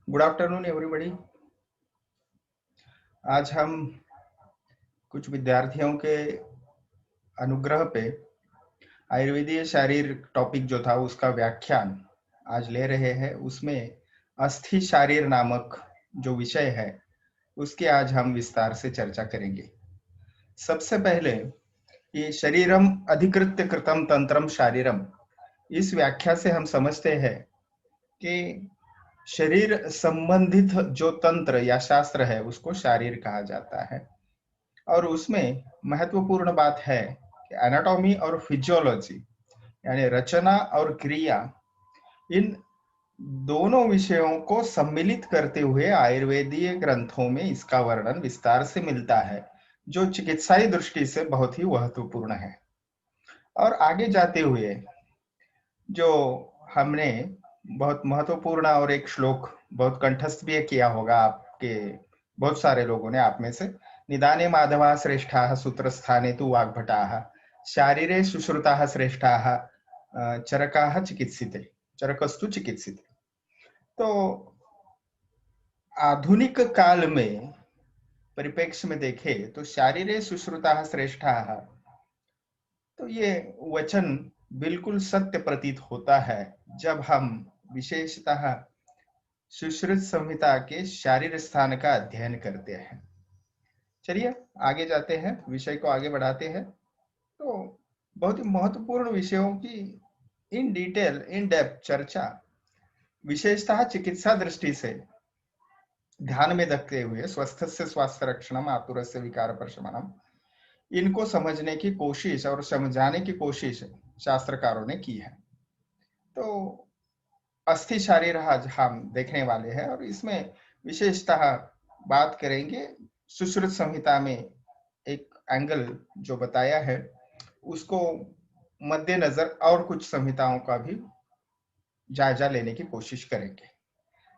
Good afternoon everybody. आज हम कुछ विद्यार्थियों के अनुग्रह पे आयुर्वेदीय शारीर टॉपिक जो था उसका व्याख्यान आज ले रहे हैं। उसमें अस्थि शारीर नामक जो विषय है उसकी आज हम विस्तार से चर्चा करेंगे। सबसे पहले ये शरीरम अधिकृत्य कृतम तंत्रम शारीरम, इस व्याख्या से हम समझते हैं कि शरीर संबंधित जो तंत्र या शास्त्र है उसको शारीर कहा जाता है। और उसमें महत्वपूर्ण बात है कि एनाटॉमी और फिजियोलॉजी यानी रचना और क्रिया, इन दोनों विषयों को सम्मिलित करते हुए आयुर्वेदीय ग्रंथों में इसका वर्णन विस्तार से मिलता है, जो चिकित्साई दृष्टि से बहुत ही महत्वपूर्ण है। और आगे जाते हुए जो हमने बहुत महत्वपूर्ण और एक श्लोक बहुत कंठस्थ भी किया होगा, आपके बहुत सारे लोगों ने, आप में से, निदाने माधवा श्रेष्ठा सूत्रस्थाने तु वाग्भटा शारीरे सुश्रुता श्रेष्ठा चरका चिकित्सिते चरकस्तु चिकित्सिते। तो आधुनिक काल में परिप्रेक्ष्य में देखे तो शारीरे सुश्रुता श्रेष्ठा, तो ये वचन बिल्कुल सत्य प्रतीत होता है जब हम विशेषतः सुश्रुत संहिता के शारीर स्थान का अध्ययन करते हैं। चलिए आगे जाते हैं, विषय को आगे बढ़ाते हैं। तो बहुत ही महत्वपूर्ण विषयों की इन डिटेल इन डेप्थ चर्चा विशेषतः चिकित्सा दृष्टि से ध्यान में रखते हुए स्वस्थस्य स्वास्थ्य रक्षणम आतुरस्य विकार प्रशमनम, इनको समझने की कोशिश और समझाने की कोशिश शास्त्रकारों ने की है। तो अस्थि शारीर आज हम देखने वाले हैं और इसमें विशेषतः बात करेंगे सुश्रुत संहिता में एक एंगल जो बताया है उसको मद्देनजर और कुछ संहिताओं का भी जायजा लेने की कोशिश करेंगे।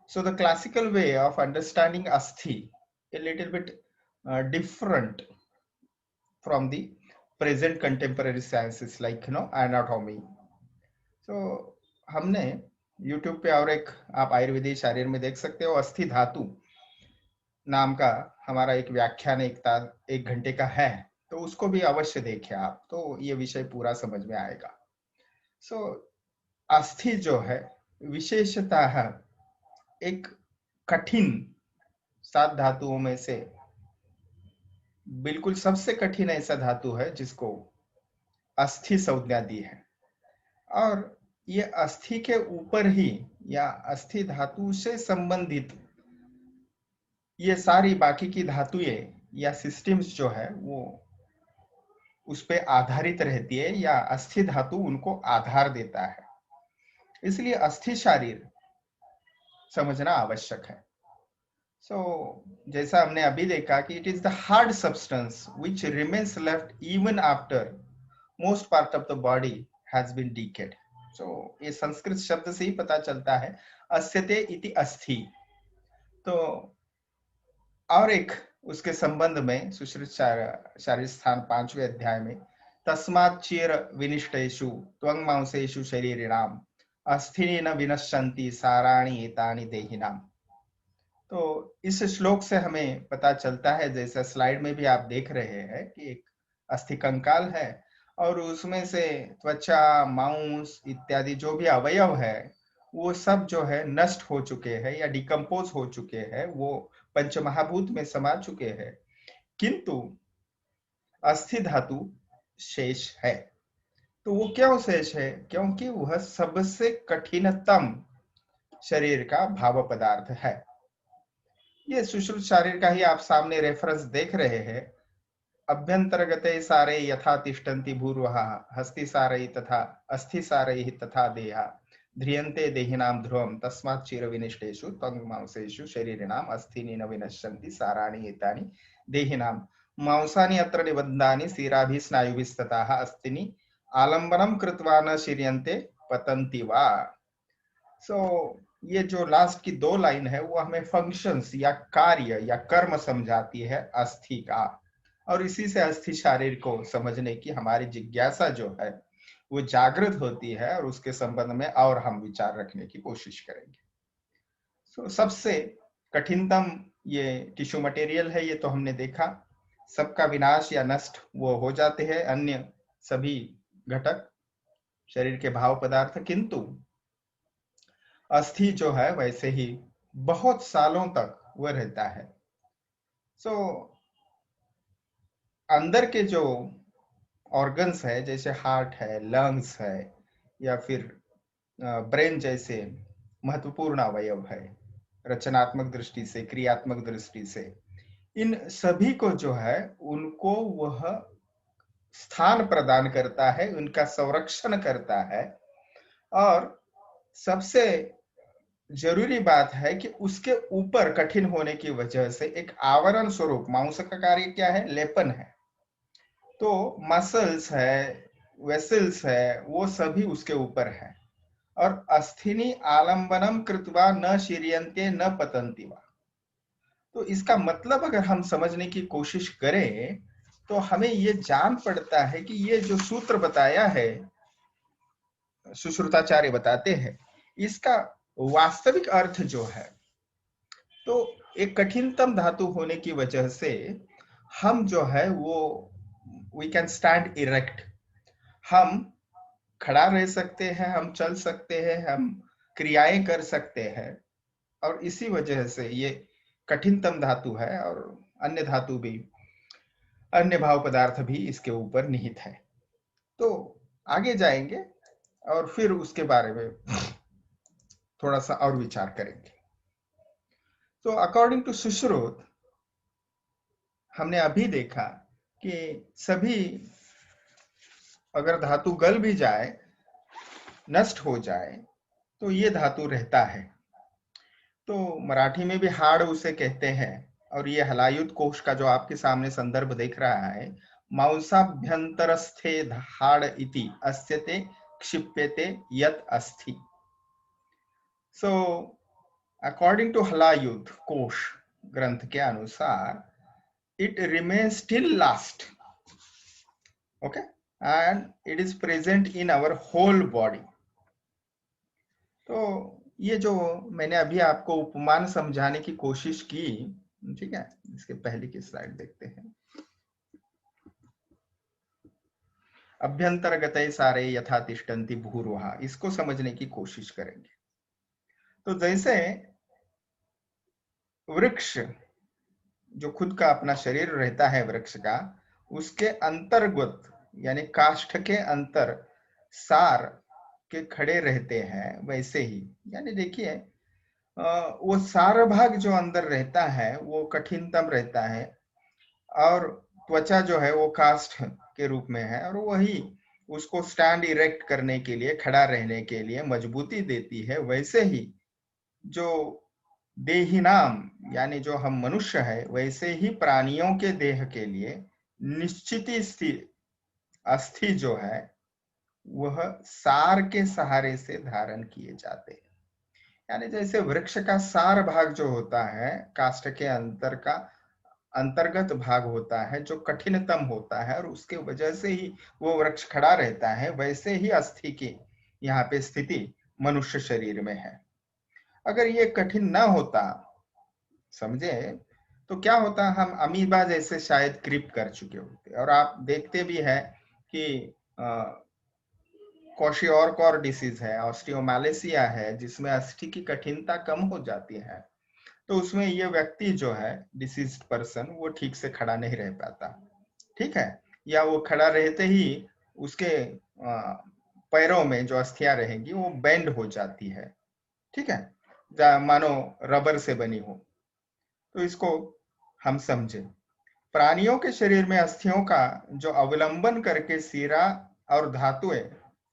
So the classical way of understanding asthi a little bit different from the present contemporary sciences like anatomy. So हमने YouTube पे और एक आप आयुर्वेदिक शारीर में देख सकते हो, अस्थि धातु नाम का हमारा एक व्याख्यान एक घंटे का है, तो उसको भी अवश्य देखें आप, तो ये विषय पूरा समझ में आएगा। सो अस्थि जो है विशेषतः एक कठिन 7 धातुओं में से बिल्कुल सबसे कठिन ऐसा धातु है जिसको अस्थि संज्ञा दी है। और ये अस्थि के ऊपर ही या अस्थि धातु से संबंधित ये सारी बाकी की धातुएं या सिस्टम्स जो है वो उस पे आधारित रहती है या अस्थि धातु उनको आधार देता है। इसलिए अस्थि शारीर समझना आवश्यक है। जैसा हमने अभी देखा कि it is the hard substance which remains left even after most part of the body has been decayed. ये संस्कृत शब्द से ही पता चलता है, अस्यते इति अस्थि। तो और एक उसके संबंध में सुश्रुत शारीर स्थान 5वें अध्याय में तस्मात् चीर विनिष्टेषु त्वं मांसेषु शरीरिणाम अस्थिनि न विनश्यन्ति साराणि एतानि देहिनाम। तो इस श्लोक से हमें पता चलता है, जैसा स्लाइड में भी आप देख रहे हैं, कि एक अस्थि कंकाल है और उसमें से त्वचा, मांस इत्यादि जो भी अवयव है वो सब जो है नष्ट हो चुके हैं या डिकम्पोज हो चुके हैं, वो पंचमहाभूत में समा चुके हैं, किंतु अस्थि धातु शेष है। तो वो क्यों शेष है? क्योंकि वह सबसे कठिनतम शरीर का भाव पदार्थ है। ये सुश्रुत शारीर का ही आप सामने रेफरेंस देख रहे हैं। अभ्यंतरगते सारे यथा तिष्ठन्ति भूर्वः हस्ति सारै तथा अस्थि सारै तथा देहा ध्रियन्ते देहिनाम ध्रुवं तस्मात् चिरविनिष्टेषु त्वं मांसेषु शरीरिणाम अस्थिनि न विनश्यन्ति साराणि एतानि देहिनाम मांसानि अत्र निबद्धानि शिराभिः स्नायुभिस्ततः अस्थिनि आलम्बनं कृत्वा न शीर्यन्ते पतन्ति वा। ये जो लास्ट की 2 लाइन है वो हमें फंक्शंस या कार्य या कर्म समझाती है अस्थि का, और इसी से अस्थि शारीर को समझने की हमारी जिज्ञासा जो है वो जागृत होती है और उसके संबंध में और हम विचार रखने की कोशिश करेंगे। सबसे कठिनतम ये टिश्यू मटेरियल है, ये तो हमने देखा। सबका विनाश या नष्ट वो हो जाते हैं, अन्य सभी घटक शरीर के भाव पदार्थ, किंतु अस्थि जो है वैसे ही बहुत सालों तक वह रहता है। सो अंदर के जो ऑर्गन्स है, जैसे हार्ट है, लंग्स है, या फिर ब्रेन जैसे महत्वपूर्ण अवयव है रचनात्मक दृष्टि से, क्रियात्मक दृष्टि से, इन सभी को जो है उनको वह स्थान प्रदान करता है, उनका संरक्षण करता है। और सबसे जरूरी बात है कि उसके ऊपर कठिन होने की वजह से एक आवरण स्वरूप, मांस का कार्य क्या है? लेपन है। तो मसल्स है, वेसल्स है, वो सभी उसके ऊपर है। और अस्थिनि आलंबनम कृत्वा न शीर्यन्ते न पतन्ति वा। तो इसका मतलब अगर हम समझने की कोशिश करें तो हमें ये जान पड़ता है कि ये जो सूत्र बताया है, सुश्रुताचार्य बताते हैं, इसका वास्तविक अर्थ जो है, तो एक कठिनतम धातु होने की वजह से हम जो है वो वी कैन स्टैंड इरेक्ट, हम खड़ा रह सकते हैं, हम चल सकते हैं, हम क्रियाएं कर सकते हैं। और इसी वजह से ये कठिनतम धातु है, और अन्य धातु भी, अन्य भाव पदार्थ भी इसके ऊपर निहित है। तो आगे जाएंगे और फिर उसके बारे में थोड़ा सा और विचार करेंगे। तो अकॉर्डिंग टू सुश्रुत हमने अभी देखा कि सभी, अगर धातु गल भी जाए, नष्ट हो जाए, तो ये धातु रहता है। तो मराठी में भी हाड़ उसे कहते हैं। और ये हलायुत कोश का जो आपके सामने संदर्भ देख रहा है, मांसाभ्यंतरस्थे हाड़ इति अस्यते क्षिप्यते यत अस्थि। सो अकॉर्डिंग टू हलायुत कोश ग्रंथ के अनुसार, it remains till last, okay, and it is present in our whole body. तो ये जो मैंने अभी आपको उपमान समझाने की कोशिश की, ठीक है, इसके पहले की स्लाइड देखते हैं। अभ्यंतरगतये सारे यथा तिष्ठन्ति भूर्वहा, इसको समझने की कोशिश करेंगे। तो जैसे वृक्ष जो खुद का अपना शरीर रहता है वृक्ष का, उसके अंतर्गत यानी काष्ठ के अंतर सार के खड़े रहते हैं, वैसे ही यानी देखिए वो सार भाग जो अंदर रहता है वो कठिनतम रहता है, और त्वचा जो है वो काष्ठ के रूप में है, और वही उसको स्टैंड इरेक्ट करने के लिए, खड़ा रहने के लिए मजबूती देती है। वैसे ही जो देहिनाम यानी जो हम मनुष्य है, वैसे ही प्राणियों के देह के लिए निश्चित अस्थि जो है वह सार के सहारे से धारण किए जाते हैं। यानी जैसे वृक्ष का सार भाग जो होता है, काष्ठ के अंतर का अंतर्गत भाग होता है, जो कठिनतम होता है और उसके वजह से ही वो वृक्ष खड़ा रहता है, वैसे ही अस्थि की यहाँ पे स्थिति मनुष्य शरीर में है। अगर ये कठिन ना होता, समझे, तो क्या होता, हम अमीबा जैसे शायद क्रिप कर चुके होते। और आप देखते भी है कि क्वाशियोरकोर डिसीज है, ऑस्टियोमैलेसिया है, जिसमें अस्थि की कठिनता कम हो जाती है, तो उसमें ये व्यक्ति जो है, डिसीज्ड पर्सन, वो ठीक से खड़ा नहीं रह पाता, ठीक है, या वो खड़ा रहते ही उसके पैरों में जो अस्थियां रहेंगी वो बेंड हो जाती है, ठीक है, मानो रबर से बनी हो। तो इसको हम समझे। प्राणियों के शरीर में अस्थियों का जो अवलंबन करके सिरा और धातुएं,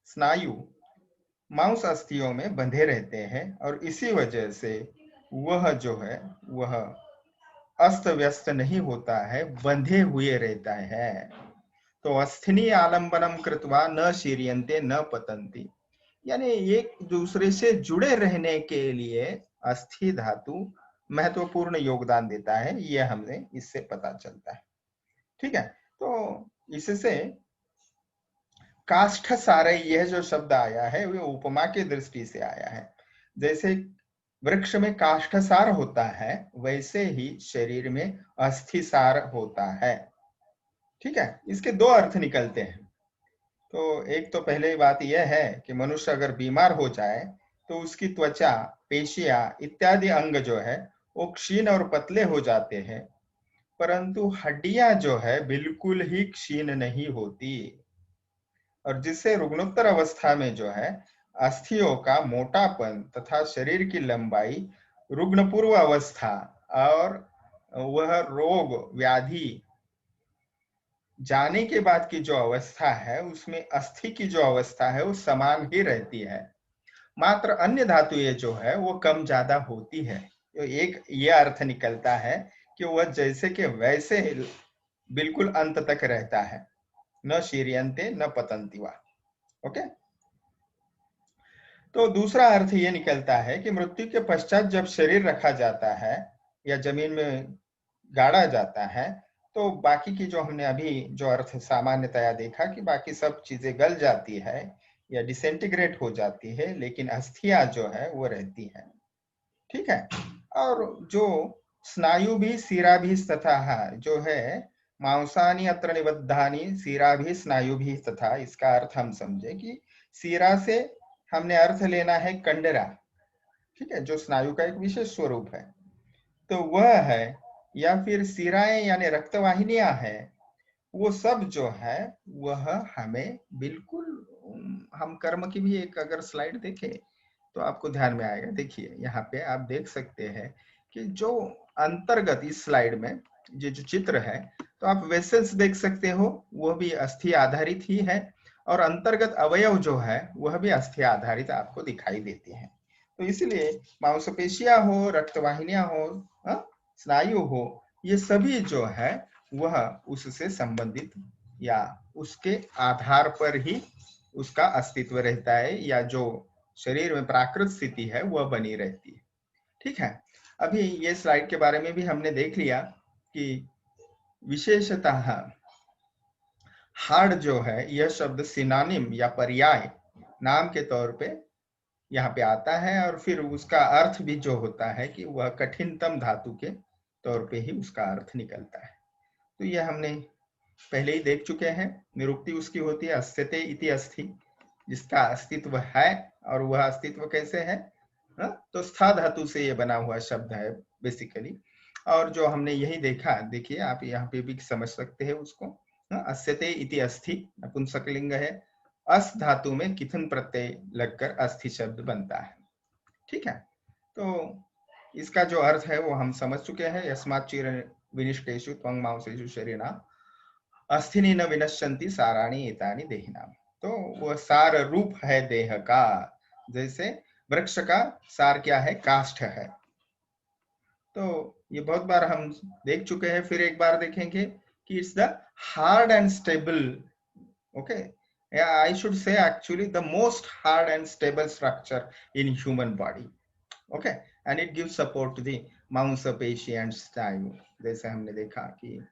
स्नायु मांस अस्थियों में बंधे रहते हैं, और इसी वजह से वह जो है वह अस्त व्यस्त नहीं होता है, बंधे हुए रहता है। तो अस्थिनी आलंबनम कृत्वा न शीर्यन्ते न पतन्ति, यानी एक दूसरे से जुड़े रहने के लिए अस्थि धातु महत्वपूर्ण योगदान देता है, यह हमें इससे पता चलता है, ठीक है। तो इससे काष्ठ सारे, यह जो शब्द आया है वो उपमा की दृष्टि से आया है। जैसे वृक्ष में काष्ठसार होता है, वैसे ही शरीर में अस्थिसार होता है। ठीक है, इसके दो अर्थ निकलते हैं। तो एक तो पहले बात यह है कि मनुष्य अगर बीमार हो जाए तो उसकी त्वचा, पेशियां इत्यादि अंग जो है वो क्षीण और पतले हो जाते हैं, परंतु हड्डियां जो है बिल्कुल ही क्षीण नहीं होती। और जिससे रुग्णोत्तर अवस्था में जो है अस्थियों का मोटापन तथा शरीर की लंबाई रुग्ण पूर्व अवस्था और वह रोग व्याधि जाने के बाद की जो अवस्था है उसमें अस्थि की जो अवस्था है वो समान ही रहती है। मात्र अन्य धातुएं जो है वो कम ज्यादा होती है। तो एक ये अर्थ निकलता है कि वह जैसे के वैसे बिल्कुल अंत तक रहता है, न शीर्यन्ते न पतन्ति वा। ओके, तो दूसरा अर्थ ये निकलता है कि मृत्यु के पश्चात जब शरीर रखा जाता है या जमीन में गाड़ा जाता है, तो बाकी की जो हमने अभी जो अर्थ सामान्यतया देखा कि बाकी सब चीजें गल जाती है या डिसेंटीग्रेट हो जाती है, लेकिन अस्थियां जो है वो रहती है। ठीक है, और जो स्नायु भी सिरा भी तथा जो है मांसानी अत्र निबद्धानी सिरा भी स्नायु भी तथा, इसका अर्थ हम समझे कि सिरा से हमने अर्थ लेना है कंडरा। ठीक है, जो स्नायु का एक विशेष स्वरूप है, तो वह है, या फिर सिराएं यानी रक्तवाहिनियां हैं, वो सब जो है वह हमें बिल्कुल, हम कर्म की भी एक अगर स्लाइड देखें तो आपको ध्यान में आएगा। देखिए यहाँ पे आप देख सकते हैं कि जो अंतर्गत इस स्लाइड में ये जो चित्र है, तो आप वेसल्स देख सकते हो, वह भी अस्थि आधारित ही है, और अंतर्गत अवयव जो है वह भी अस्थि आधारित आपको दिखाई देते हैं। तो इसलिए मांसपेशियां हो, रक्तवाहिनियां हो, स्नायु हो, ये सभी जो है वह उससे संबंधित या उसके आधार पर ही उसका अस्तित्व रहता है, या जो शरीर में प्राकृत स्थिति है वह बनी रहती है। ठीक है, अभी ये स्लाइड के बारे में भी हमने देख लिया कि विशेषतः हार्ड जो है यह शब्द सिनोनिम या पर्याय नाम के तौर पे यहाँ पे आता है, और फिर उसका अर्थ भी जो होता है कि वह कठिनतम धातु के तौर पे ही उसका अर्थ निकलता है। तो यह हमने पहले ही देख चुके हैं। निरुक्ति उसकी होती है अस्यते इति अस्थि, जिसका अस्तित्व है, और वह अस्तित्व कैसे है, तो स्था धातु से ये बना हुआ शब्द है बेसिकली। और जो हमने यही देखा, देखिए आप यहाँ पे भी समझ सकते हैं उसको, अस्यते इति अस्थि नपुंसकलिंग है, अस धातु में किथन प्रत्यय लगकर अस्थि शब्द बनता है। ठीक है, तो इसका जो अर्थ है वो हम समझ चुके हैं। यस्मात् चिर विनिष्टेषु त्वं मांसेषु शरीरिणा अस्थिनि न विनश्यन्ति साराणि एतानि देहिनाम। तो वह सार रूप है देह का, जैसे वृक्ष का सार क्या है, काष्ठ है। तो ये बहुत बार हम देख चुके हैं, फिर एक बार देखेंगे कि it's the hard and stable, okay, I should say actually the most hard and stable structure in human body, okay, and it gives support to the मांसपेशी and स्नायु। जैसे हमने देखा कि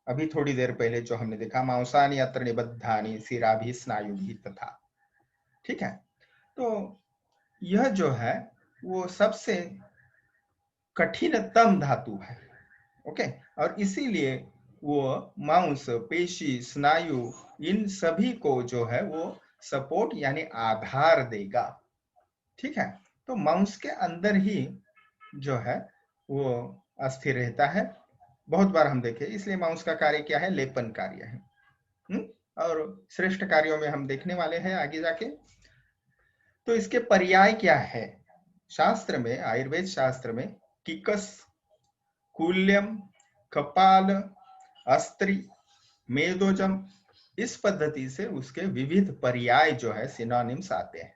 अभी थोड़ी देर पहले जो हमने देखा, मांसानि अत्र निबद्धानि सिरा भी स्नायु भी तथा। ठीक है, तो यह जो है वो सबसे कठिनतम धातु है। ओके, और इसीलिए वो मांस पेशी स्नायु इन सभी को जो है वो सपोर्ट यानी आधार देगा। ठीक है, तो मांस के अंदर ही जो है वो अस्थिर रहता है। बहुत बार हम देखे, इसलिए मांस का कार्य क्या है, लेपन कार्य है। और श्रेष्ठ कार्यों में हम देखने वाले हैं आगे जाके। तो इसके पर्याय क्या है शास्त्र में, आयुर्वेद शास्त्र में किकस, कूल्यम, कपाल, अस्त्री, मेदोजम, इस पद्धति से उसके विविध पर्याय जो है सिनोनिम्स आते हैं।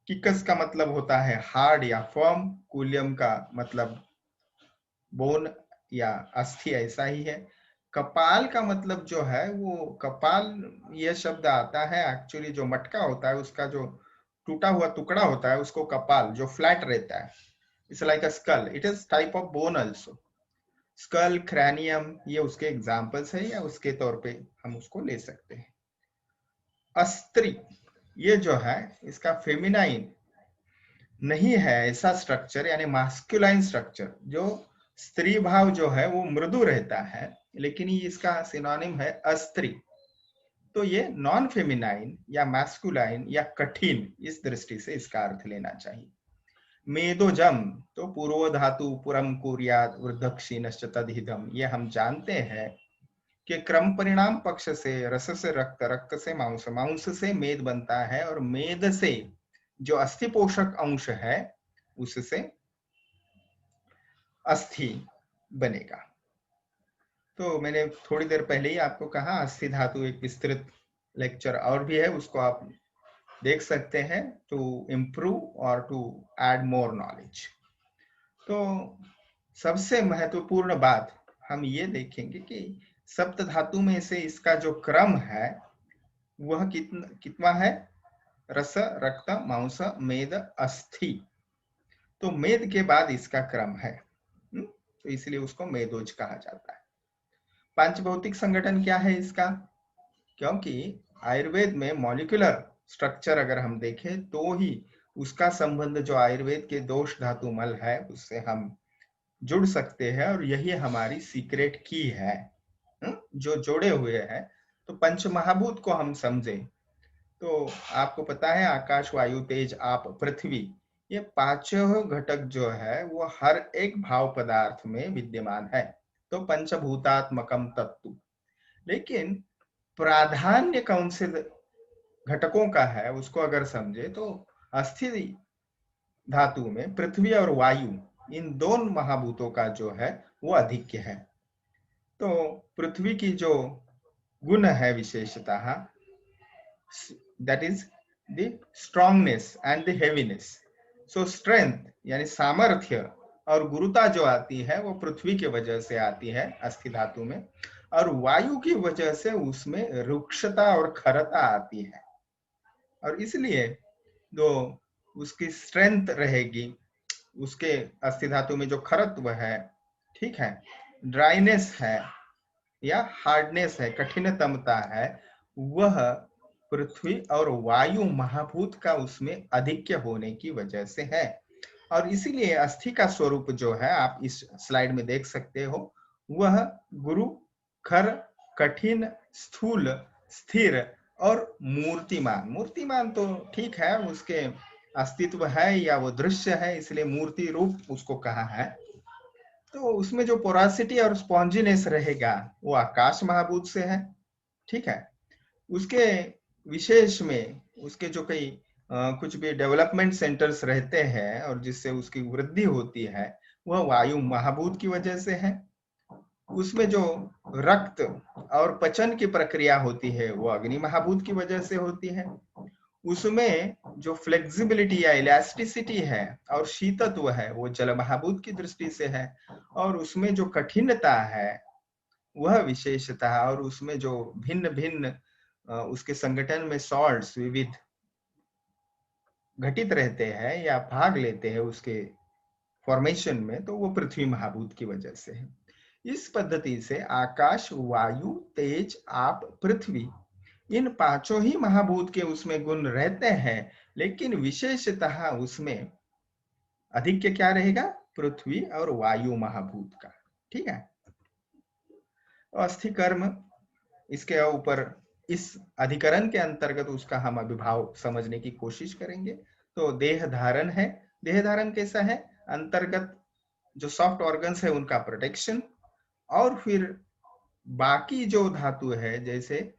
किकस का मतलब होता है हार्ड या फर्म, कूल्यम का मतलब बोन या अस्थि, ऐसा ही है। कपाल का मतलब जो है वो कपाल, यह शब्द आता है एक्चुअली जो मटका होता है उसका जो टूटा हुआ टुकड़ा होता है उसको कपाल, जो फ्लैट रहता है, it's like a skull, it is type of bone also. Skull, cranium, ये उसके एग्जांपल्स है, या उसके तौर पे हम उसको ले सकते हैं। अस्त्री, ये जो है इसका फेमिनाइन नहीं है ऐसा स्ट्रक्चर, यानी मास्कुलाइन स्ट्रक्चर, जो स्त्री भाव जो है वो मृदु रहता है, लेकिन ये इसका सिनोनिम है अस्त्री। तो ये नॉन फेमिनाइन या मैस्कुलाइन या कठिन, इस दृष्टि से इसका अर्थ लेना चाहिए। मेदोजम तो पूर्व धातु पुरम कुर्यात् वृद्धक्षीणश्च तदिदम, ये हम जानते हैं कि क्रम परिणाम पक्ष से रस से रक्त, रक्त से मांस, मांस से मेद बनता है, और मेद से जो अस्थि पोषक अंश है उससे अस्थि बनेगा। तो मैंने थोड़ी देर पहले ही आपको कहा अस्थि धातु एक विस्तृत लेक्चर और भी है, उसको आप देख सकते हैं टू इम्प्रूव और टू एड मोर नॉलेज। तो सबसे महत्वपूर्ण बात हम ये देखेंगे कि सप्त धातु में से इसका जो क्रम है वह कितना है? रस, रक्त, मांस, मेद, अस्थि। तो मेद के बाद इसका क्रम है, तो इसलिए उसको मेदोज कहा जाता है। पांचभौतिक संगठन क्या है इसका? क्योंकि आयुर्वेद में मॉलिक्यूलर स्ट्रक्चर अगर हम देखें तो ही उसका संबंध जो आयुर्वेद के दोष धातु मल है उससे हम जुड़ सकते हैं, और यही हमारी सीक्रेट की है जो जोड़े हुए हैं। तो पंच महाभूत को हम समझे तो आपको पता है आकाश, वायु, तेज, आप, पृथ्वी, ये पांचों घटक जो है वो हर एक भाव पदार्थ में विद्यमान है। तो पंचभूतात्मकम तत्व। लेकिन प्राधान्य कौन से घटकों का है उसको अगर समझे तो अस्थि धातु में पृथ्वी और वायु, इन दोनों महाभूतों का जो है वो अधिक्य है। तो पृथ्वी की जो गुण है विशेषतः, that is the strongness and the heaviness. So strength यानी सामर्थ्य और गुरुता जो आती है वो पृथ्वी की वजह से आती है अस्थि धातु में, और वायु की वजह से उसमें रुक्षता और खरता आती है। और इसलिए जो उसकी स्ट्रेंथ रहेगी, उसके अस्थि धातु में जो खरत्व है, ठीक है, ड्राइनेस है या हार्डनेस है, कठिनतमता है, वह पृथ्वी और वायु महाभूत का उसमें अधिक्य होने की वजह से है। और इसीलिए अस्थि का स्वरूप जो है आप इस स्लाइड में देख सकते हो, वह गुरु, खर, कठिन, स्थूल, स्थिर और मूर्तिमान। मूर्तिमान तो ठीक है, उसके अस्तित्व है या वो दृश्य है, इसलिए मूर्ति रूप उसको कहा है। तो उसमें जो पोरासिटी और स्पॉन्जीनेस रहेगा वो आकाश महाभूत से है, ठीक है। उसके विशेष में उसके जो कई कुछ भी डेवलपमेंट सेंटर्स रहते हैं और जिससे उसकी वृद्धि होती है वह वायु महाभूत की वजह से है। उसमें जो रक्त और पचन की प्रक्रिया होती है वो अग्नि महाभूत की वजह से होती है। उसमें जो फ्लेक्सिबिलिटी या इलास्टिसिटी है और शीतत्व है वो जल महाभूत की दृष्टि से है। और उसमें जो कठिनता है वह विशेषता, और उसमें जो भिन्न भिन्न उसके संगठन में सॉल्ट्स विविध घटित रहते हैं या भाग लेते हैं उसके फॉर्मेशन में, तो वो पृथ्वी महाभूत की वजह से है। इस पद्धति से आकाश, वायु, तेज, आप, पृथ्वी, इन पांचों ही महाभूत के उसमें गुण रहते हैं, लेकिन विशेषतः उसमें अधिक्य क्या रहेगा? पृथ्वी और वायु महाभूत का, ठीक है। अस्थि कर्म, इसके ऊपर इस अधिकरण के अंतर्गत उसका हम अभिभाव समझने की कोशिश करेंगे। तो देह धारण है। देह धारण कैसा है? अंतर्गत जो सॉफ्ट ऑर्गन्स है उनका प्रोटेक्शन, और फिर बाकी जो धातु है जैसे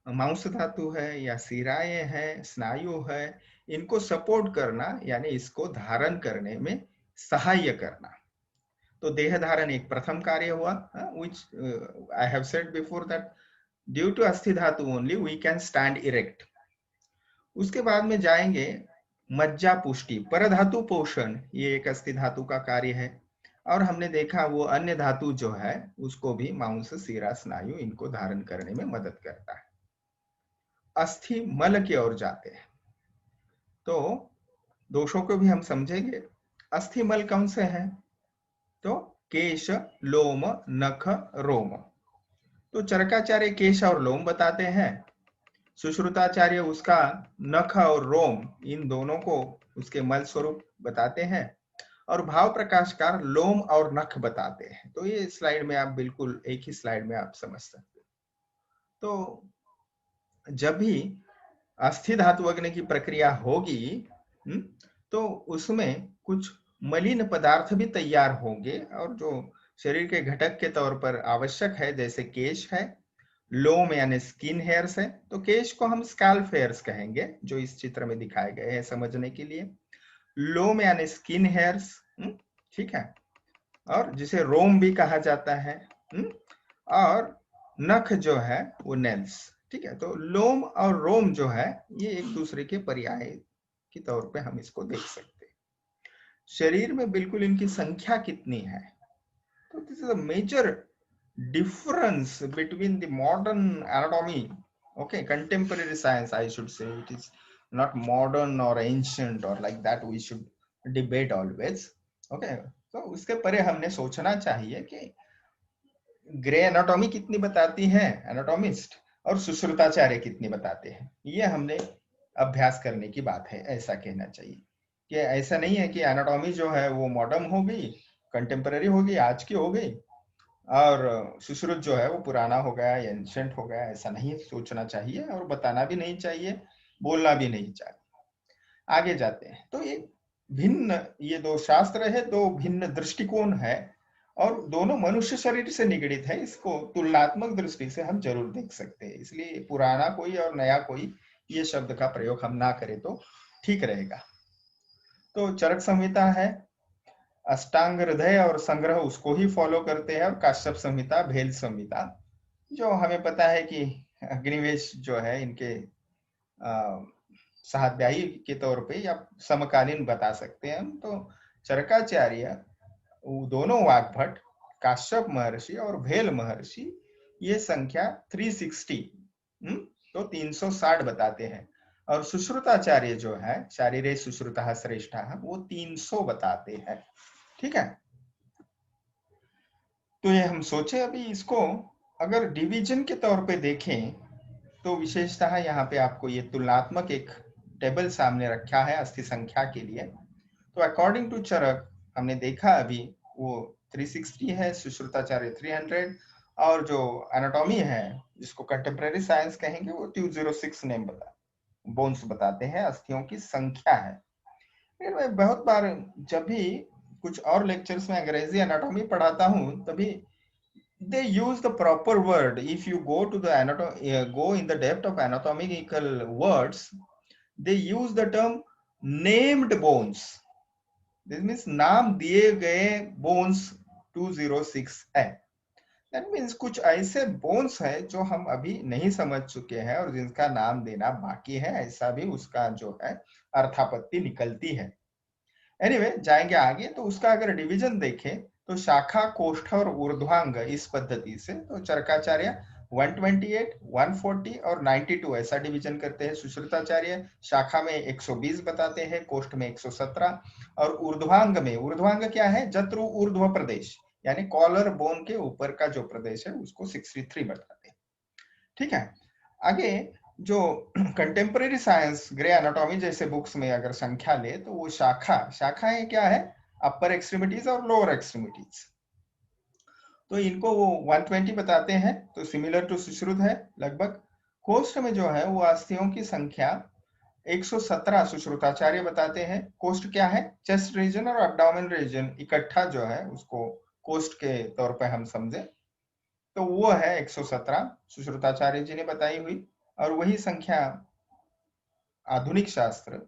मांस धातु है या सिराएं है, स्नायु है, इनको सपोर्ट करना, यानी इसको धारण करने में सहाय करना। तो देह धारण एक प्रथम कार्य हुआ, which I have said before that due to अस्थि धातु only we can stand erect। उसके बाद में जाएंगे मज्जा पुष्टि, परधातु पोषण, ये एक अस्थि धातु का कार्य है। और हमने देखा वो अन्य धातु जो है उसको भी मांस, सिरा, स्नायु इनको धारण करने में मदद करता है। अस्थि मल की ओर जाते हैं तो दोषों को भी हम समझेंगे। अस्थि मल कौन से हैं? तो केश, लोम, नख, रोम। तो चरकाचार्य केश और लोम बताते हैं, सुश्रुताचार्य उसका नख और रोम, इन दोनों को उसके मल स्वरूप बताते हैं, और भाव प्रकाशकार लोम और नख बताते हैं। तो ये स्लाइड में आप बिल्कुल एक ही स्लाइड में आप समझ सकते हो। तो जब भी अस्थि धातु अग्नि की प्रक्रिया होगी, तो उसमें कुछ मलिन पदार्थ भी तैयार होंगे, और जो शरीर के घटक के तौर पर आवश्यक है, जैसे केश है, लोम यानी स्किन हेयर्स है, तो केश को हम स्कैल्प हेयर्स कहेंगे, जो इस चित्र में दिखाए गए हैं समझने के लिए। लोम यानी स्किन हेयर्स, ठीक है, और जिसे रोम भी कहा जाता है, और नख जो है वो नेल्स, ठीक है। तो लोम और रोम जो है ये एक दूसरे के पर्याय के तौर पे हम इसको देख सकते हैं। शरीर में बिल्कुल इनकी संख्या कितनी है, तो this is a major difference between the modern anatomy, okay, contemporary science I should say. It is not modern or ancient or like that we should debate always, okay. तो उसके परे हमने सोचना चाहिए कि ग्रे एनाटॉमी कितनी बताती है एनाटॉमिस्ट, और सुश्रुताचार्य कितनी बताते हैं, ये हमने अभ्यास करने की बात है, ऐसा कहना चाहिए। कि ऐसा नहीं है कि एनाटॉमी जो है वो मॉडर्न हो गई, कंटेम्पररी हो गई, आज की हो गई, और सुश्रुत जो है वो पुराना हो गया या एंशेंट हो गया, ऐसा नहीं सोचना चाहिए, और बताना भी नहीं चाहिए, बोलना भी नहीं चाहिए। आगे जाते हैं। तो ये भिन्न, ये दो शास्त्र है, दो भिन्न दृष्टिकोण है, और दोनों मनुष्य शरीर से निगडित है। इसको तुलनात्मक दृष्टि से हम जरूर देख सकते हैं, इसलिए पुराना कोई और नया कोई ये शब्द का प्रयोग हम ना करें तो ठीक रहेगा। तो चरक संहिता है, अष्टांग हृदय और संग्रह उसको ही फॉलो करते हैं, और काश्यप संहिता, भेल संहिता, जो हमें पता है कि अग्निवेश जो है इनके सहाध्यायी के तौर पे या समकालीन बता सकते हैं हम। तो चरकाचार्य, दोनों वाग्भट, काश्यप महर्षि और भेल महर्षि, ये संख्या 360, तो 360 बताते हैं, और सुश्रुताचार्य जो है, शारीरे सुश्रुतः श्रेष्ठः, वो 300 बताते हैं, ठीक है। तो ये हम सोचे, अभी इसको अगर डिवीजन के तौर पे देखें, तो विशेषतः यहाँ पे आपको ये तुलनात्मक एक टेबल सामने रखा है अस्थि संख्या के लिए। तो अकॉर्डिंग टू चरक हमने देखा अभी वो 360 है, सुश्रुताचार्य 300, और जो एनाटॉमी है जिसको कंटेम्पररी साइंस कहेंगे वो 206 नेम बोन्स बताते हैं, अस्थियों की संख्या है। फिर मैं बहुत बार जब भी कुछ और लेक्चर्स में अंग्रेजी एनाटॉमी पढ़ाता हूँ, तभी they use the proper word. If you go to the go in the depth of anatomical words, they use the term named bones. This means नाम दिए गए bones 206 है। That means कुछ ऐसे bones है जो हम अभी नहीं समझ चुके हैं, और जिनका नाम देना बाकी है, ऐसा भी उसका जो है अर्थापत्ति निकलती है। एनीवे, जाएंगे आगे। तो उसका अगर डिवीजन देखें, तो शाखा, कोष्ठ और ऊर्ध्वांग इस पद्धति से, तो चरकाचार्य 128, 140 और 92 ऐसा डिवीजन करते हैं। सुश्रुताचार्य शाखा में 120 बताते हैं, कोष्ठ में 117, और ऊर्ध्वांग में, ऊर्ध्वांग क्या है, जत्रु ऊर्ध्व प्रदेश, यानी कॉलर बोन के ऊपर का जो प्रदेश है उसको 63 बताते हैं, ठीक है। आगे जो कंटेम्पररी साइंस, ग्रे एनाटॉमी जैसे बुक्स में अगर संख्या ले, तो वो शाखाएं क्या है, अपर एक्सट्रीमिटीज और लोअर एक्सट्रीमिटीज, तो इनको वो 120 बताते हैं, तो सिमिलर टू सुश्रुत है लगभग। कोष्ठ में जो है वो अस्थियों की संख्या 117 सुश्रुताचार्य बताते हैं। कोष्ठ क्या है, चेस्ट रीजन और एब्डोमेन रीजन इकट्ठा जो है उसको कोष्ठ के तौर पे हम समझे, तो वो है 117 सुश्रुताचार्य जी ने बताई हुई। और वही संख्या आधुनिक शास्त्र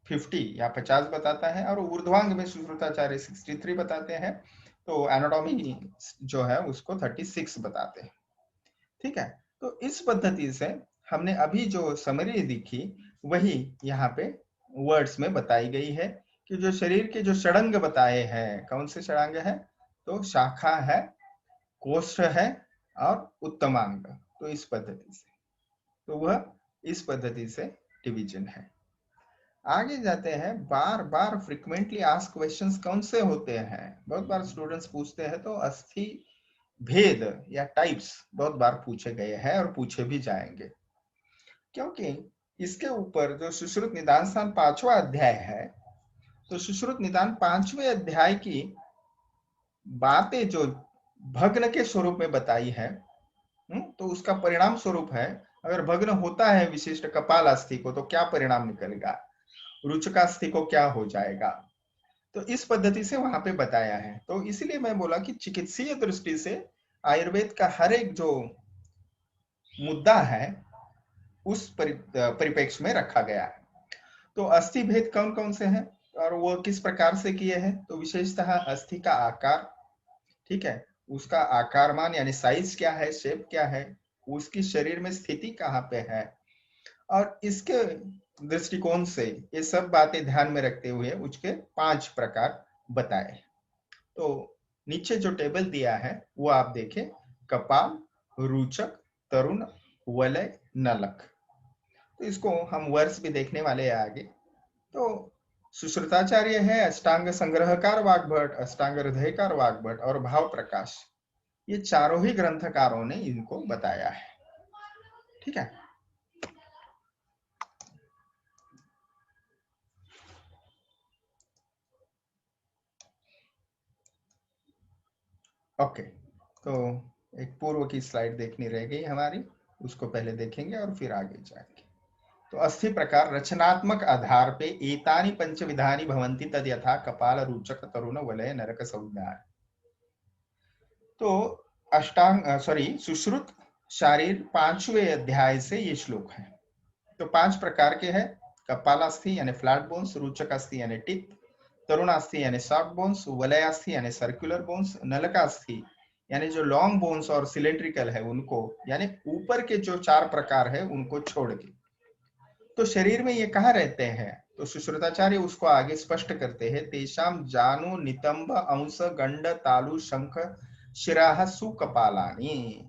50 या 50 बताता है, और ऊर्ध्वांग में सुश्रुताचार्य 63 बताते हैं, तो एनाटॉमी जो है उसको 36 बताते हैं, ठीक है। तो इस पद्धति से हमने अभी जो समरी दिखी वही यहाँ पे वर्ड्स में बताई गई है, कि जो शरीर के जो षडंग बताए हैं, कौन से षडांग है, तो शाखा है, कोष्ठ है और उत्तमांग, तो इस पद्धति से, तो वह इस पद्धति से डिवीजन है। आगे जाते हैं। बार बार फ्रीक्वेंटली आस्क्ड क्वेश्चंस कौन से होते हैं, बहुत बार स्टूडेंट्स पूछते हैं, तो अस्थि भेद या टाइप्स बहुत बार पूछे गए हैं और पूछे भी जाएंगे, क्योंकि इसके ऊपर जो सुश्रुत निदान स्थान 5वां अध्याय है, तो सुश्रुत निदान 5वें अध्याय की बातें जो भग्न के स्वरूप में बताई है, तो उसका परिणाम स्वरूप है, अगर भग्न होता है विशिष्ट कपाल अस्थि को तो क्या परिणाम निकलेगा, रुचकास्थि को क्या हो जाएगा, तो इस पद्धति से वहां पे बताया है। तो इसलिए मैं बोला कि चिकित्सीय दृष्टि से आयुर्वेद का हर एक जो मुद्दा है उस परिप्रेक्ष्य में रखा गया है। तो अस्थि भेद कौन कौन से हैं और वो किस प्रकार से किए हैं, तो विशेषतः अस्थि का आकार, ठीक है, उसका आकारमान यानी साइज क्या है, शेप क्या है, उसकी शरीर में स्थिति कहाँ पे है, और इसके दृष्टिकोण से ये सब बातें ध्यान में रखते हुए उसके 5 प्रकार बताए। तो नीचे जो टेबल दिया है वो आप देखें, कपाल, रुचक, तरुण, वलय, नलक। तो इसको हम वर्ष भी देखने वाले हैं आगे। तो सुश्रुताचार्य है अष्टांग संग्रहकार वाग्भट, अष्टांग हृदयकार वाग्भट और भाव प्रकाश, ये चारों ही ग्रंथकारों ने इनको बताया है। ठीक है, ओके। तो एक पूर्व की स्लाइड देखनी रह गई हमारी, उसको पहले देखेंगे और फिर आगे जाएंगे। तो अस्थि प्रकार रचनात्मक आधार पे एतानि पंच विधानी भवन्ति तद यथा कपाल, रुचक, तरुण, वलय, नरक, संज्ञा। तो सुश्रुत शारीर 5वें अध्याय से ये श्लोक है। तो 5 प्रकार के हैं, कपालास्थि यानी फ्लैट बोन्स, रुचकास्थि यानी टिप, तरुणास्थि यानी सॉफ्ट बोन्स, वलयास्थि यानी सर्कुलर बोन्स, नलकास्थि यानी जो लॉन्ग बोन्स और सिलेंड्रिकल है उनको, यानी ऊपर के जो 4 प्रकार है उनको छोड़ के। तो शरीर में ये कहाँ रहते हैं, तो सुश्रुताचार्य उसको आगे स्पष्ट करते हैं, तेषाम जानु नितंब अंश गंड तालु शंख शिराह सुकपालानी।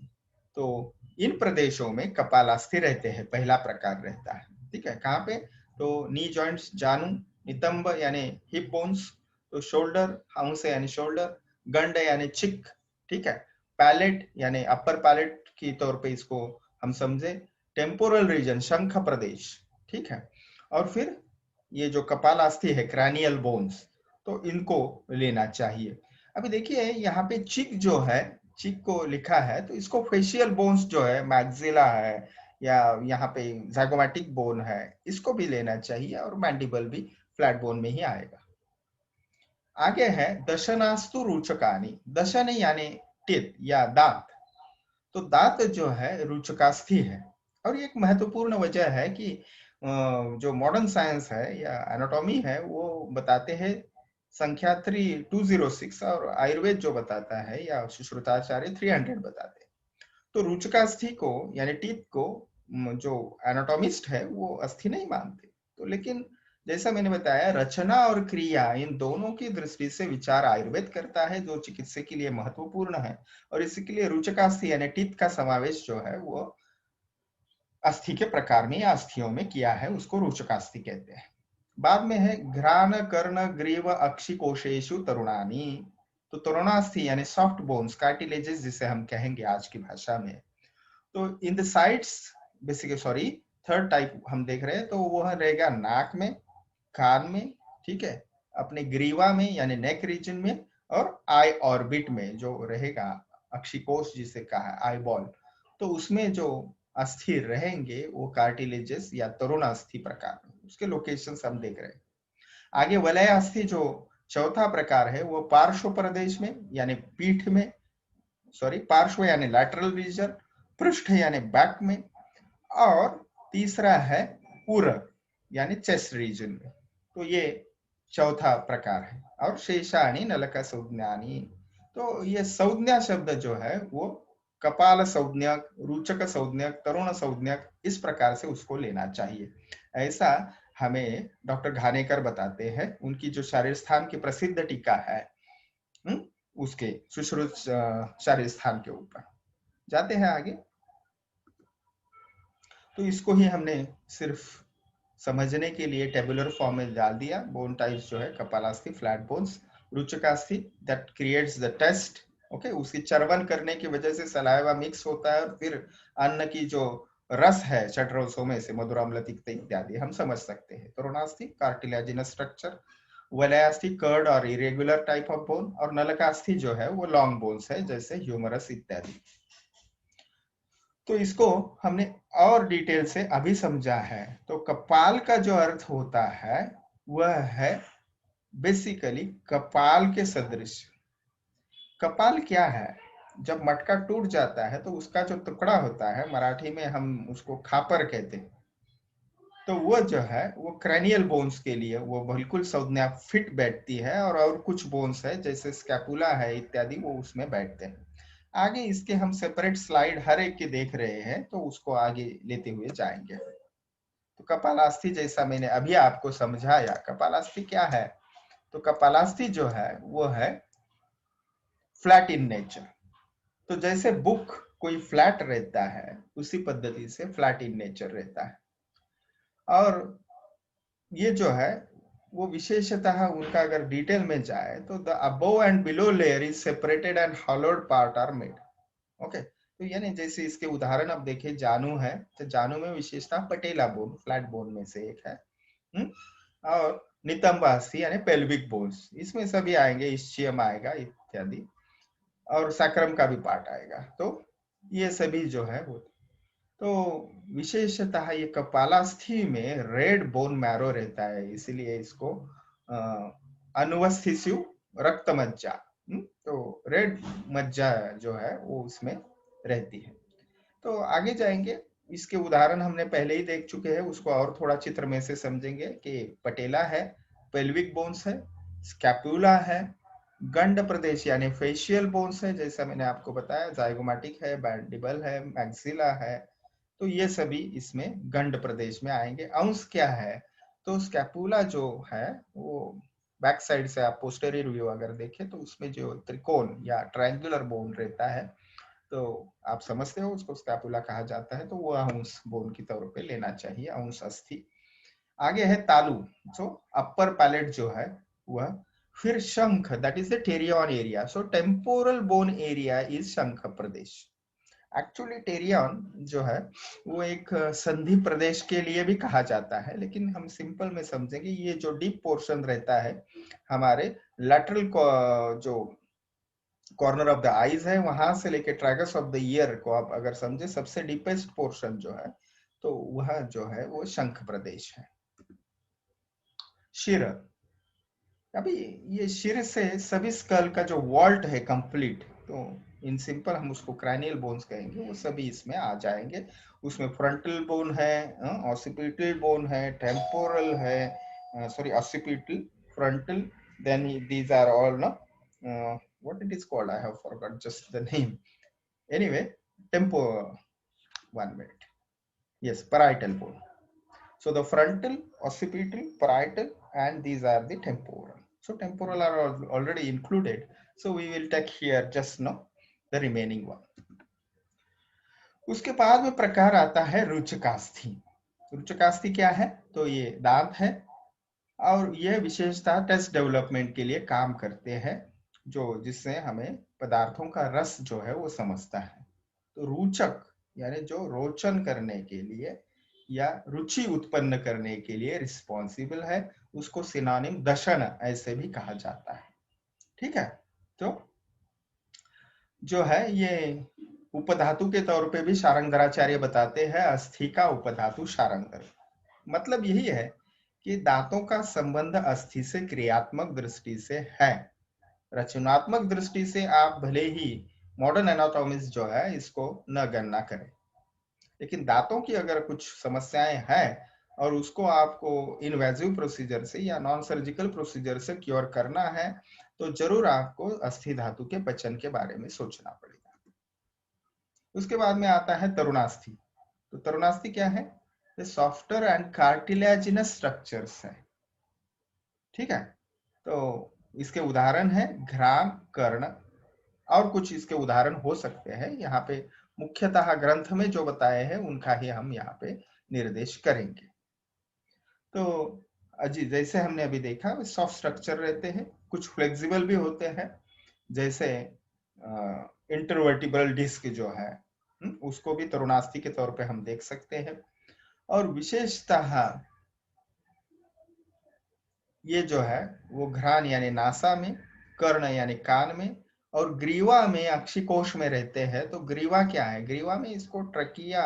तो इन प्रदेशों में कपालास्थि रहते हैं, पहला प्रकार रहता है। ठीक है, कहाँ पे, तो नी जॉइंट्स जानु, नितंब यानी हिप बोन्स, तो शोल्डर, अंश यानी शोल्डर, गंड यानी चिक, ठीक है, पैलेट यानी अपर पैलेट की तौर पे इसको हम समझे, टेम्पोरल रीजन शंख प्रदेश, ठीक है, और फिर ये जो कपालास्थि है क्रैनियल बोन्स, तो इनको लेना चाहिए। अभी देखिए यहाँ पे चिक जो है, चिक को लिखा है, तो इसको फेशियल बोन्स जो है, मैक्सिला है या यहाँ पे जाइगोमैटिक बोन है, इसको भी लेना चाहिए, और मैंडिबल भी फ्लैट बोन में ही आएगा। आगे है दशनास्तु रुचकानी, दशन यानी टीथ या दांत, तो दांत जो है रुचकास्थि है। और एक महत्वपूर्ण वजह है कि जो मॉडर्न साइंस है या एनाटॉमी है वो बताते हैं संख्या 3206, और आयुर्वेद जो बताता है या सुश्रुताचार्य 300 बताते हैं। तो रुचकास्थि को यानी टीथ को जो एनाटॉमिस्ट है वो अस्थि नहीं मानते। तो लेकिन जैसा मैंने बताया, रचना और क्रिया इन दोनों की दृष्टि से विचार आयुर्वेद करता है, जो चिकित्सा के लिए महत्वपूर्ण है, और इसके लिए रुचकास्थि यानी टीथ का समावेश जो है वो अस्थि के प्रकार में या अस्थियों में किया है, उसको रुचकास्थि कहते हैं। बाद में है घ्राण कर्ण ग्रीव अक्षिकोशेषु तरुणानी, तो तरुणास्थि यानी सॉफ्ट बोन्स, कार्टिलेजेस जिसे हम कहेंगे आज की भाषा में। तो in the sides basically, sorry, third type हम देख रहे हैं, तो वो रहेगा नाक में, कान में, ठीक है, अपने ग्रीवा में यानी नेक रीजन में, और आई ऑर्बिट में जो रहेगा अक्षिकोष जिसे कहा है आई बॉल, तो उसमें जो अस्थि रहेंगे वो कार्टिलेजेस या तरुण अस्थि प्रकार, उसके लोकेशन हम देख रहे हैं। आगे वलय अस्थि जो चौथा प्रकार है वो पार्श्व प्रदेश में यानी पीठ में, सॉरी पार्श्व यानी लैटरल रीजन, पृष्ठ यानी बैक में, और तीसरा है उर यानी चेस्ट रीजन में। तो ये चौथा प्रकार है। और शेषाणी नलक संज्ञानी, तो ये संज्ञा शब्द जो है वो कपाल संज्ञक, रुचक संज्ञक, तरुण संज्ञक, इस प्रकार से उसको लेना चाहिए, ऐसा हमें डॉक्टर घानेकर बताते हैं, उनकी जो शारीर स्थान की प्रसिद्ध टीका है उसके सुश्रुत शारीर स्थान के ऊपर। जाते हैं आगे। तो इसको ही हमने सिर्फ समझने के लिए टेबुलर फॉर्म में डाल दिया। बोन टाइप्स जो है कपालास्थि, फ्लैट बोन्स, रुचकास्थि, that creates the taste, okay, उसकी चर्वण करने की वजह से सलाइवा मिक्स होता है, और फिर अन्न की जो रस है षड्रसों में से मधुराम्ल, तिक्त इत्यादि हम समझ सकते हैं। तरुणास्थि कार्टिलेजिनस स्ट्रक्चर, वलयास्थि कर्ड और इरेगुलर टाइप ऑफ बोन, और नलकास्थि जो है वो लॉन्ग बोन्स है, जैसे ह्यूमरस इत्यादि। तो इसको हमने और डिटेल से अभी समझा है। तो कपाल का जो अर्थ होता है वह है बेसिकली कपाल के सदृश। कपाल क्या है? जब मटका टूट जाता है तो उसका जो टुकड़ा होता है, मराठी में हम उसको खापर कहते हैं, तो वो जो है वो क्रैनियल बोन्स के लिए वो बिल्कुल संज्ञा फिट बैठती है, और कुछ बोन्स है जैसे स्कैपुला है इत्यादि, वो उसमें बैठते हैं। आगे इसके हम सेपरेट स्लाइड हर एक के देख रहे हैं, तो उसको आगे लेते हुए जाएंगे। तो कपालास्थि जैसा मैंने अभी आपको समझाया, कपालास्थि क्या है? तो कपालास्थि जो है वो है फ्लैट इन नेचर। तो जैसे बुक कोई फ्लैट रहता है, उसी पद्धति से फ्लैट इन नेचर रहता है। और ये जो है वो विशेषतः उनका अगर डिटेल में जाए तो the above and below layer is separated and hollowed part are made. Okay, तो यानी जैसे इसके उदाहरण अब देखिए, जानू है तो जानू में विशेषता पटेला बोन, फ्लैट बोन में से एक है। और नितंब अस्थि यानी पेल्विक बोन्स, इसमें सभी आएंगे, इस्चियम आएगा इत्यादि, और सैक्रम का भी पार्ट आएगा। तो ये सभी जो है वो, तो विशेषतः ये कपालास्थि में रेड बोन मैरो रहता है, इसलिए इसको अनुवस्थिस्यु रक्त मज्जा, तो रेड मज्जा जो है वो उसमें रहती है। तो आगे जाएंगे, इसके उदाहरण हमने पहले ही देख चुके हैं, उसको और थोड़ा चित्र में से समझेंगे कि पटेला है, पेल्विक बोन्स है, स्कैपुला है, गंड प्रदेश यानी फेशियल बोन्स है, जैसा मैंने आपको बताया, जाइगोमेटिक है, मैंडिबल है, मैक्सिला है, तो ये सभी इसमें गंड प्रदेश में आएंगे। अंश क्या है? तो स्कैपुला जो है वो बैक साइड से आप पोस्टेरियर व्यू अगर देखें तो उसमें जो त्रिकोण या ट्रायंगुलर बोन रहता है, तो आप समझते हो उसको स्कैपुला कहा जाता है, तो वो अंश बोन की तौर पे लेना चाहिए, अंश अस्थि। आगे है तालु, जो अपर पैलेट जो है वह, फिर शंख, that is the pterion area. So temporal bone area is शंख प्रदेश। एक्चुअली टेरियन जो है वो एक संधि प्रदेश के लिए भी कहा जाता है, लेकिन हम सिंपल में समझेंगे, ये जो डीप पोर्शन रहता है हमारे लैटरल जो कॉर्नर ऑफ द आईज है, वहां से लेके ट्रैगस ऑफ द ईयर को आप अगर समझे, सबसे डीपेस्ट पोर्शन जो है, तो वह जो है वो शंख प्रदेश है। शिर, अभी ये शिर से सभी स्कल का जो वॉल्ट है कंप्लीट, तो इन सिंपल हम उसको क्रैनियल बोन्स कहेंगे, वो सभी इसमें आ जाएंगे। उसमें फ्रंटल बोन है, ऑसिपिटल बोन है, टेम्पोरल है, sorry occipital, frontal, then these are all ना, what it is called, I have forgot just the name. Anyway, tempo, 1 minute. Yes, parietal bone. So the frontal, occipital, parietal, and these are the temporal. So temporal are already included. So we will take here just now the remaining one. उसके बाद में प्रकार आता है रुचकास्थि। रुचकास्थि क्या है? तो ये दांत है, और यह विशेषता टेस्ट डेवलपमेंट के लिए काम करते हैं, जो जिससे हमें पदार्थों का रस जो है वो समझता है। तो रुचक यानी जो रोचन करने के लिए या रुचि उत्पन्न करने के लिए रिस्पॉन्सिबल है, उसको सिनोनिम दशन ऐसे भी कहा जाता है। ठीक है, तो जो है ये उपधातु के तौर पे भी शारंगधराचार्य बताते हैं, अस्थि का उपधातु शारंगधर। मतलब यही है कि दांतों का संबंध अस्थि से क्रियात्मक दृष्टि से है, रचनात्मक दृष्टि से आप भले ही मॉडर्न एनाटॉमिस्ट जो है इसको न गणना करें, लेकिन दांतों की अगर कुछ समस्याएं हैं और उसको आपको इनवेजिव प्रोसीजर से या नॉन सर्जिकल प्रोसीजर से क्योर करना है, तो जरूर आपको अस्थि धातु के पचन के बारे में सोचना पड़ेगा। उसके बाद में आता है तरुणास्थि। तो तरुणास्थि क्या है? सॉफ्टर एंड कार्टिलेजिनस स्ट्रक्चर्स है। ठीक है, तो इसके उदाहरण है घ्राण, कर्ण, और कुछ इसके उदाहरण हो सकते हैं। यहाँ पे मुख्यतः ग्रंथ में जो बताए हैं उनका ही हम यहाँ पे निर्देश करेंगे। तो अजी जैसे हमने अभी देखा, सॉफ्ट स्ट्रक्चर रहते हैं, कुछ फ्लेक्सिबल भी होते हैं, जैसे इंटरवर्टिब्रल डिस्क जो है, उसको भी तरुणास्थि के तौर पे हम देख सकते हैं। और विशेषतः ये जो है वो घ्राण यानी नासा में, कर्ण यानी कान में, और ग्रीवा में अक्षिकोष में रहते हैं। तो ग्रीवा क्या है? ग्रीवा में इसको ट्रकिया,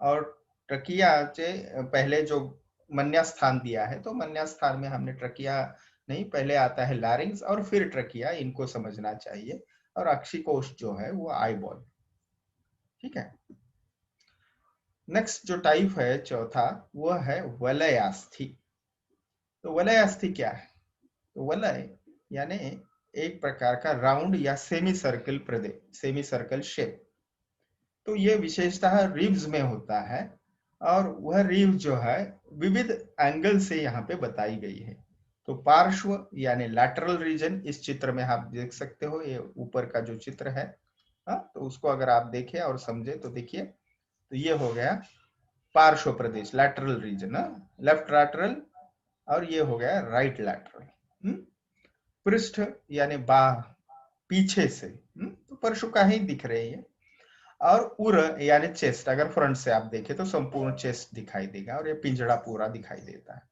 और ट्रकिया से पहले जो मन्या स्थान दिया है, तो मन्या स्थान में हमने ट्रकिया नहीं, पहले आता है लैरिंग्स और फिर ट्रकिया, इनको समझना चाहिए। और अक्षिकोष जो है वो आईबॉल। ठीक है। नेक्स्ट जो टाइप है चौथा, वो है वलयास्थि। तो वलयास्थि क्या है? तो वलय यानी एक प्रकार का राउंड या सेमी सर्कल प्रदेश, सेमी सर्कल शेप। तो ये विशेषतः रिब्स में होता है, और वह रिब जो है विविध एंगल से यहाँ पे बताई गई है। तो पार्श्व यानी लैटरल रीजन, इस चित्र में आप देख सकते हो, ये ऊपर का जो चित्र है, हाँ, तो उसको अगर आप देखें और समझे तो देखिए, तो ये हो गया पार्श्व प्रदेश, लैटरल रीजन, लेफ्ट लैटरल, और ये हो गया राइट लैटरल। पृष्ठ यानी बाह, पीछे से, तो परशुका ही दिख रहे हैं। और उर यानी चेस्ट, अगर फ्रंट से आप देखें तो संपूर्ण चेस्ट दिखाई देगा, और ये पिंजड़ा पूरा दिखाई देता है।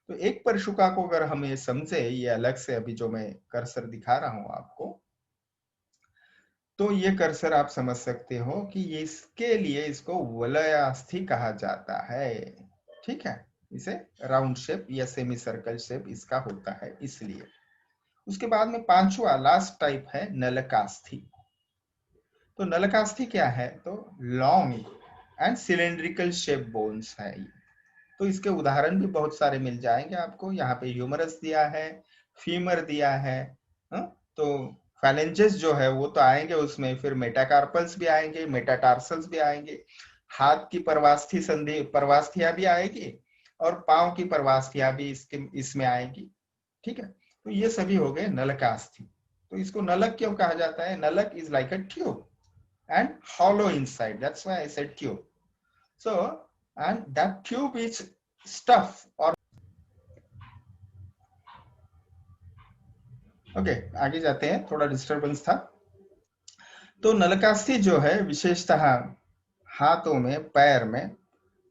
तो एक परशुका को अगर हम ये समझे, ये अलग से अभी जो मैं कर्सर दिखा रहा हूं आपको, तो ये कर्सर आप समझ सकते हो कि इसके लिए इसको वलयास्थि कहा जाता है। ठीक है, इसे राउंड शेप या सेमी सर्कल शेप इसका होता है इसलिए। उसके बाद में पांचवा लास्ट टाइप है नलकास्थि। तो नलकास्थि क्या है? तो long and cylindrical shape bones है ये। तो इसके उदाहरण भी बहुत सारे मिल जाएंगे आपको। यहाँ पे ह्यूमरस दिया है, फीमर दिया है, हाँ? तो फैलेंजेस जो है वो तो आएंगे उसमें, फिर मेटाकार्पल्स भी आएंगे, मेटाटार्सल्स भी आएंगे, हाथ की परवास्थि संधि, परवास्थियां भी आएगी, और पांव की परवास्थियां भी इसमें आएगी। ठीक है, तो ये सभी हो गए नलकास्थि। तो इसको नलक क्यों कहा जाता है? नलक is like a tube and hollow inside, that's why I said tube. So and that tube is stuff or okay, आगे जाते हैं, थोड़ा डिस्टरबेंस था। तो नलकास्थि जो है विशेषतः हाथों में, पैर में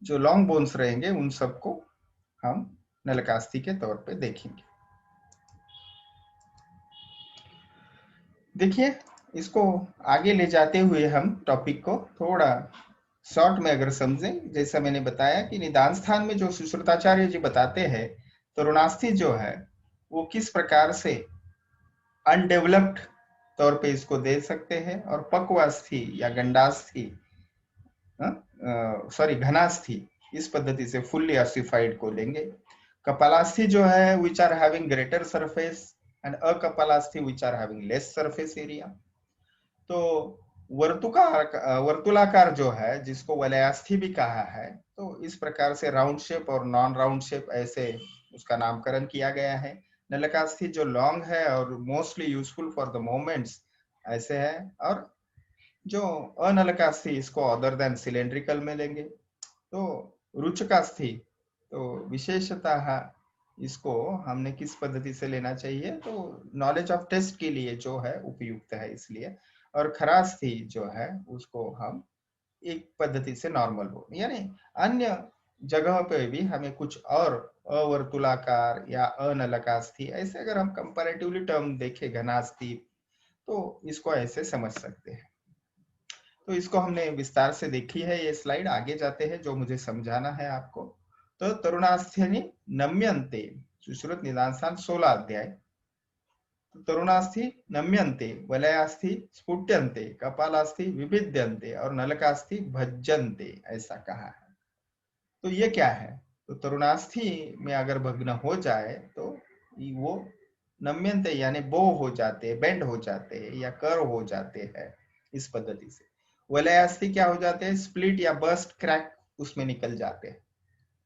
जो लॉन्ग बोन्स रहेंगे उन सबको हम नलकास्थि के तौर पे देखेंगे। देखिए, इसको आगे ले जाते हुए हम टॉपिक को थोड़ा शॉर्ट में अगर समझें, जैसा मैंने बताया कि निदान स्थान में जो सुश्रुताचार्य जी बताते हैं, तरुणास्थि जो है वो किस प्रकार से अनडेवलप्ड तौर पे इसको दे सकते हैं, और पक्वास्थि या गंडास्थि, सॉरी घनास्थि, इस पद्धति से फुल्ली ऑसिफाइड को लेंगे। कपालास्थि जो है which are having greater surface, and अकपालास्थि which are having less surface area. तो वर्तुलाकार जो है जिसको वलयास्थि भी कहा है, तो इस प्रकार से राउंड शेप और नॉन राउंड शेप ऐसे उसका नामकरण किया गया है। नलकास्थि जो लॉन्ग है और mostly useful for the moments ऐसे है, और जो अनलकास्थि इसको अदर देन सिलेंड्रिकल में लेंगे। तो रुचकास्थि तो विशेषतः इसको हमने किस पद्धति से लेना चाहिए, तो नॉलेज ऑफ टेस्ट के लिए जो है उपयुक्त है इसलिए। और खरास्थि जो है उसको हम एक पद्धति से नॉर्मल हो, यानी अन्य जगह पे भी हमें कुछ और अवर्तुलाकार या अनलकास्थि, ऐसे अगर हम कंपैरेटिवली टर्म देखें घनास्थि, तो इसको ऐसे समझ सकते हैं। तो इसको हमने विस्तार से देखी है ये स्लाइड, आगे जाते हैं जो मुझे समझाना है आपको। तो तरुणास्थि नम्यन्ते, सुश्रुत निदान स्थान 16 अध्याय। तो तरुणास्थि नम्यन्ते, वलयास्थि स्फुट्यन्ते, कपालास्थि विभिद्यन्ते, और नलकास्थि भज्यन्ते, ऐसा कहा है। तो ये क्या है? तो तरुणास्थि में अगर भग्न हो जाए तो वो नम्यन्ते यानी बो हो जाते हैं, बेंड हो जाते हैं या कर्व हो जाते हैं इस पद्धति से। वलयास्थि क्या हो जाते हैं? स्प्लिट या बर्स्ट, क्रैक उसमें निकल जाते हैं,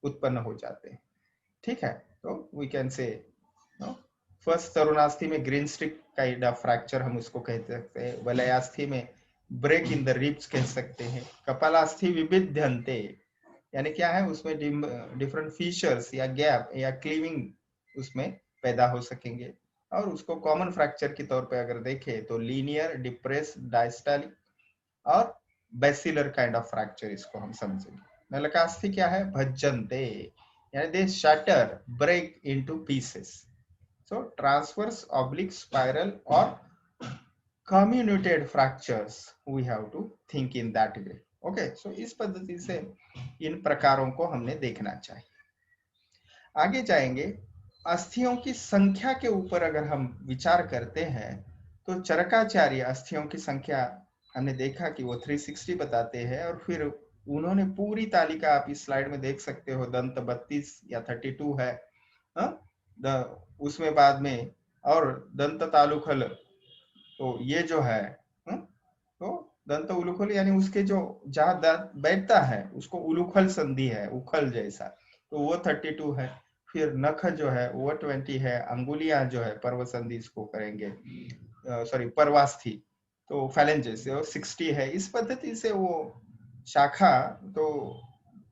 उत्पन्न हो जाते हैं। ठीक है, तो वी कैन से फर्स्ट तरुणास्थि में green stick kind of fracture हम उसको कह सकते हैं। वलयास्थि में ब्रेक इन द रिब्स कह सकते हैं। कपालास्थि विभिद्यन्ते यानी क्या है, उसमें डिफरेंट फीचर्स या गैप या क्लीविंग उसमें पैदा हो सकेंगे। और उसको कॉमन फ्रैक्चर के तौर पे अगर देखें तो लीनियर, डिप्रेस, डायस्टालिक और बेसिलर काइंड ऑफ फ्रैक्चर इसको हम समझेंगे। नलकास्थि क्या है? भज्जनते यानी they shatter, break into pieces. So transverse, oblique, spiral or comminuted fractures, we have to think in that way. Okay, so इस पद्धति से इन प्रकारों को हमने देखना चाहिए। आगे जाएंगे, अस्थियों की संख्या के ऊपर अगर हम विचार करते हैं तो चरकाचार्य अस्थियों की संख्या हमने देखा कि वो 360 बताते हैं, और फिर उन्होंने पूरी तालिका आप इस स्लाइड में देख सकते हो, दंत 32 या 32 है, उसमें बाद में और दंत तालुखल, तो ये जो है तो दंत उलूखल यानी उसके जो जहां दांत बैठता है उसको उलूखल संधि है, उखल जैसा, तो वो 32 है। फिर नख जो है वो 20 है, अंगुलियां जो है पर्व संधि इसको करेंगे, सॉरी पर्वास्थि, तो फैलेंजेस 60 है। इस पद्धति से वो शाखा, तो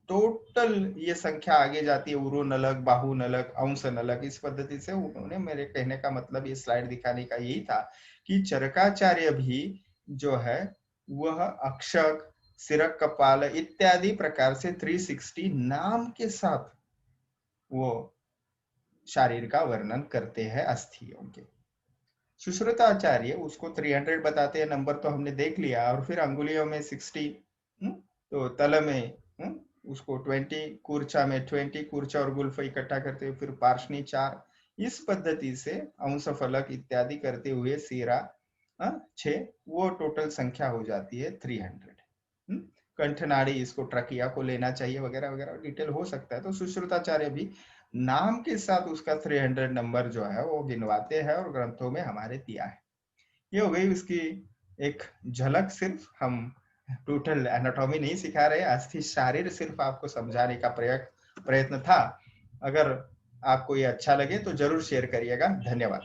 टोटल ये संख्या आगे जाती है, उरु नलक, बाहु नलक, अंश नलक, इस पद्धति से उन्होंने, मेरे कहने का मतलब ये स्लाइड दिखाने का यही था कि चरकाचार्य भी जो है वह अक्षक, सिरक, कपाल इत्यादि प्रकार से 360 नाम के साथ वो शरीर का वर्णन करते हैं अस्थियों के। सुश्रुताचार्य उसको 300 बताते हैं, नंबर तो हमने देख लिया, और फिर अंगुलियों में 60, तो तल में उसको 20, कूर्चा में 20, कूर्चा और गुल्फ इकट्ठा करते हुए फिर पार्शनी 4, इस पद्धति से अंश फलक इत्यादि करते हुए सीरा 6, वो टोटल संख्या हो जाती है 300। कंठनाड़ी, इसको ट्रकिया को लेना चाहिए वगैरह वगैरह, डिटेल हो सकता है। तो सुश्रुताचार्य भी नाम के साथ उसका 300 नंबर जो है वो गिनवाते हैं और ग्रंथों में हमारे दिया है। ये हो गई उसकी एक झलक, सिर्फ हम टोटल एनाटॉमी नहीं सिखा रहे, अस्थि शारीर सिर्फ आपको समझाने का प्रयत्न था। अगर आपको ये अच्छा लगे तो जरूर शेयर करिएगा। धन्यवाद।